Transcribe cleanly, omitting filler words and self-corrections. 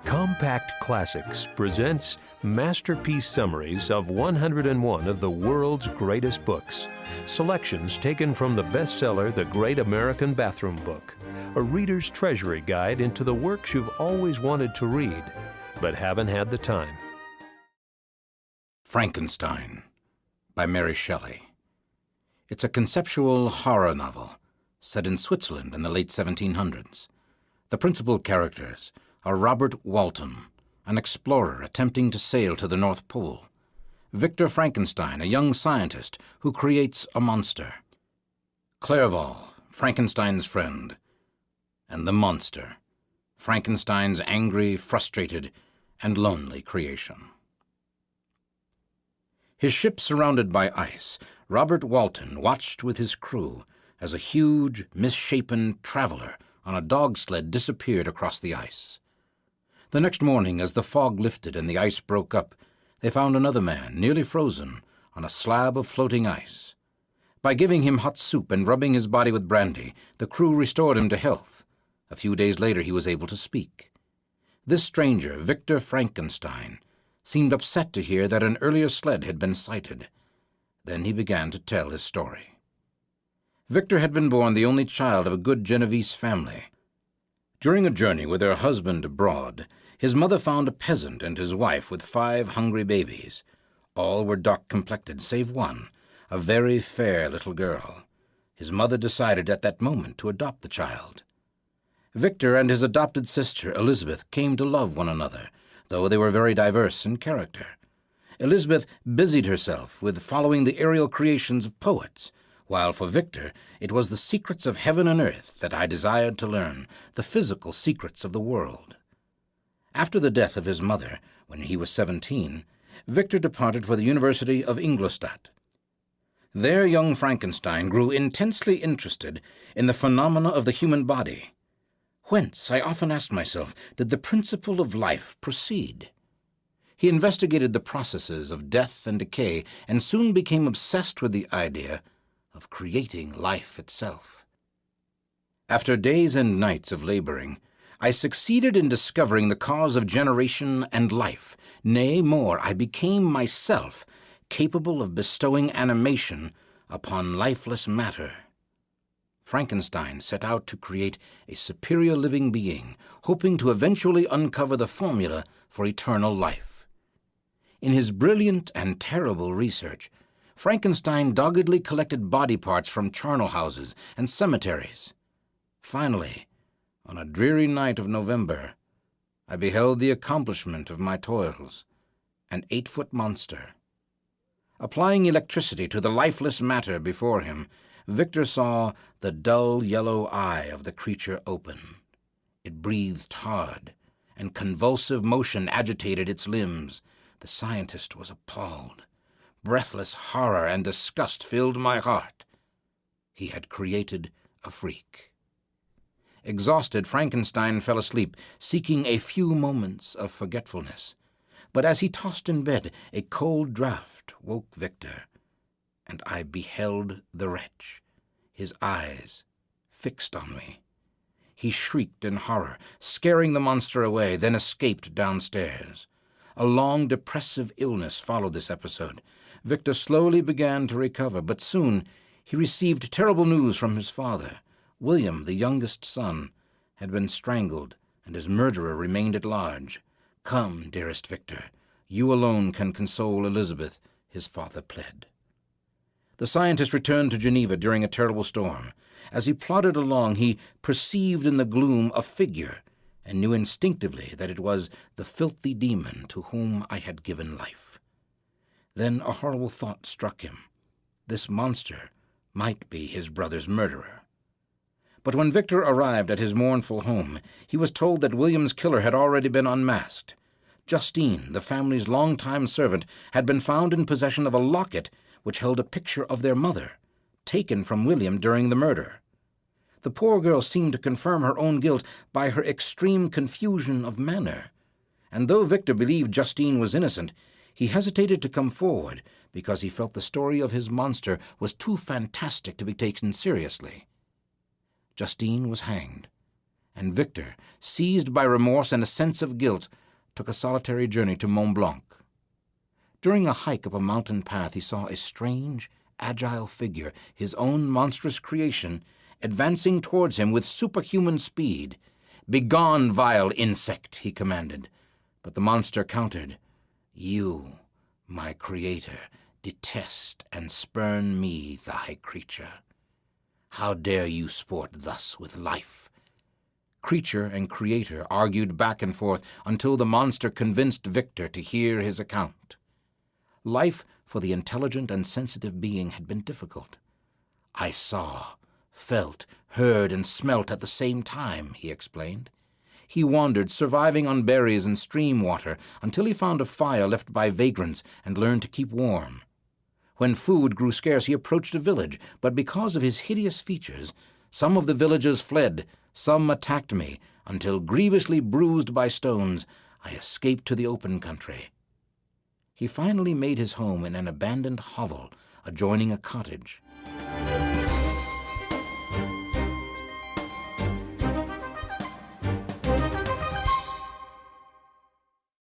Compact Classics presents masterpiece summaries of 101 of the world's greatest books. Selections taken from the bestseller The Great American Bathroom Book, a reader's treasury guide into the works you've always wanted to read, but haven't had the time. Frankenstein by Mary Shelley. It's a conceptual horror novel set in Switzerland in the late 1700s. The principal characters are Robert Walton, an explorer attempting to sail to the North Pole; Victor Frankenstein, a young scientist who creates a monster; Clerval, Frankenstein's friend; and the monster, Frankenstein's angry, frustrated, and lonely creation. His ship surrounded by ice, Robert Walton watched with his crew as a huge, misshapen traveler on a dog sled disappeared across the ice. The next morning, as the fog lifted and the ice broke up, they found another man, nearly frozen, on a slab of floating ice. By giving him hot soup and rubbing his body with brandy, the crew restored him to health. A few days later he was able to speak. This stranger, Victor Frankenstein, seemed upset to hear that an earlier sled had been sighted. Then he began to tell his story. Victor had been born the only child of a good Genevese family. During a journey with her husband abroad, his mother found a peasant and his wife with 5 hungry babies. All were dark-complected, save one, a very fair little girl. His mother decided at that moment to adopt the child. Victor and his adopted sister, Elizabeth, came to love one another, though they were very diverse in character. Elizabeth busied herself with following the aerial creations of poets, while for Victor it was the secrets of heaven and earth that I desired to learn, the physical secrets of the world. After the death of his mother, when he was 17, Victor departed for the University of Ingolstadt. There young Frankenstein grew intensely interested in the phenomena of the human body. Whence, I often asked myself, did the principle of life proceed? He investigated the processes of death and decay and soon became obsessed with the idea of creating life itself. After days and nights of laboring, I succeeded in discovering the cause of generation and life. Nay, more, I became myself capable of bestowing animation upon lifeless matter. Frankenstein set out to create a superior living being, hoping to eventually uncover the formula for eternal life. In his brilliant and terrible research, Frankenstein doggedly collected body parts from charnel houses and cemeteries. Finally, on a dreary night of November, I beheld the accomplishment of my toils, an 8-foot monster. Applying electricity to the lifeless matter before him, Victor saw the dull yellow eye of the creature open. It breathed hard, and convulsive motion agitated its limbs. The scientist was appalled. Breathless horror and disgust filled my heart. He had created a freak. Exhausted, Frankenstein fell asleep, seeking a few moments of forgetfulness. But as he tossed in bed, a cold draught woke Victor, and I beheld the wretch, his eyes fixed on me. He shrieked in horror, scaring the monster away, then escaped downstairs. A long, depressive illness followed this episode. Victor slowly began to recover, but soon he received terrible news from his father. William, the youngest son, had been strangled, and his murderer remained at large. "Come, dearest Victor, you alone can console Elizabeth," his father pled. The scientist returned to Geneva during a terrible storm. As he plodded along, he perceived in the gloom a figure, and knew instinctively that it was the filthy demon to whom I had given life. Then a horrible thought struck him. This monster might be his brother's murderer. But when Victor arrived at his mournful home, he was told that William's killer had already been unmasked. Justine, the family's longtime servant, had been found in possession of a locket which held a picture of their mother, taken from William during the murder. The poor girl seemed to confirm her own guilt by her extreme confusion of manner, and though Victor believed Justine was innocent, he hesitated to come forward because he felt the story of his monster was too fantastic to be taken seriously. Justine was hanged, and Victor, seized by remorse and a sense of guilt, took a solitary journey to Mont Blanc. During a hike up a mountain path, he saw a strange, agile figure, his own monstrous creation, advancing towards him with superhuman speed. "Begone, vile insect," he commanded. But the monster countered, "You, my creator, detest and spurn me, thy creature. How dare you sport thus with life?" Creature and creator argued back and forth until the monster convinced Victor to hear his account. Life for the intelligent and sensitive being had been difficult. "I saw, felt, heard, and smelt at the same time," he explained. He wandered, surviving on berries and stream water, until he found a fire left by vagrants and learned to keep warm. When food grew scarce, he approached a village, but because of his hideous features, some of the villagers fled, some attacked me, until, grievously bruised by stones, I escaped to the open country. He finally made his home in an abandoned hovel adjoining a cottage.